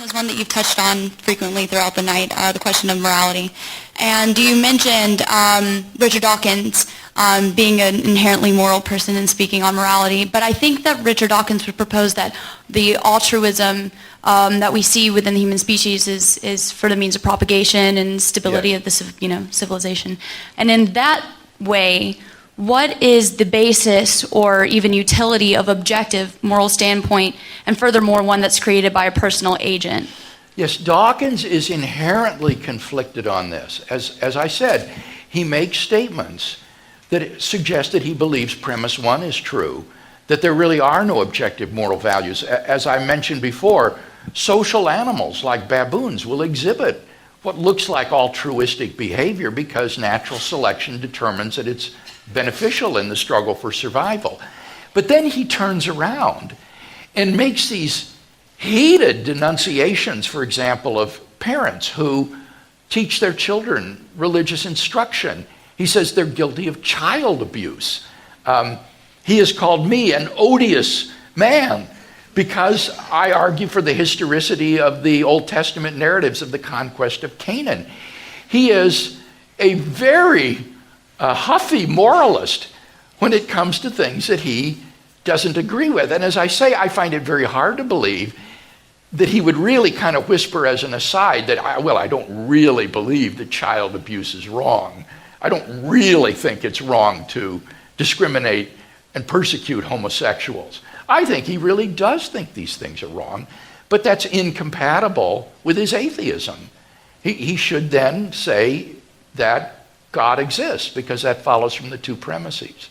is one that you've touched on frequently throughout the night, the question of morality. And you mentioned Richard Dawkins being an inherently moral person and speaking on morality. But I think that Richard Dawkins would propose that the altruism that we see within the human species is for the means of propagation and stability of the civilization. And in that way, what is the basis or even utility of objective moral standpoint, and furthermore one that's created by a personal agent? Yes, Dawkins is inherently conflicted on this. As I said, he makes statements that suggest that he believes premise one is true, that there really are no objective moral values. As I mentioned before, social animals like baboons will exhibit what looks like altruistic behavior because natural selection determines that it's beneficial in the struggle for survival. But then he turns around and makes these heated denunciations, for example, of parents who teach their children religious instruction. He says they're guilty of child abuse. He has called me an odious man because I argue for the historicity of the Old Testament narratives of the conquest of Canaan. He is a very huffy moralist when it comes to things that he doesn't agree with. And as I say, I find it very hard to believe that he would really kind of whisper as an aside that, I don't really believe that child abuse is wrong. I don't really think it's wrong to discriminate and persecute homosexuals. I think he really does think these things are wrong, but that's incompatible with his atheism. He should then say that God exists, because that follows from the two premises.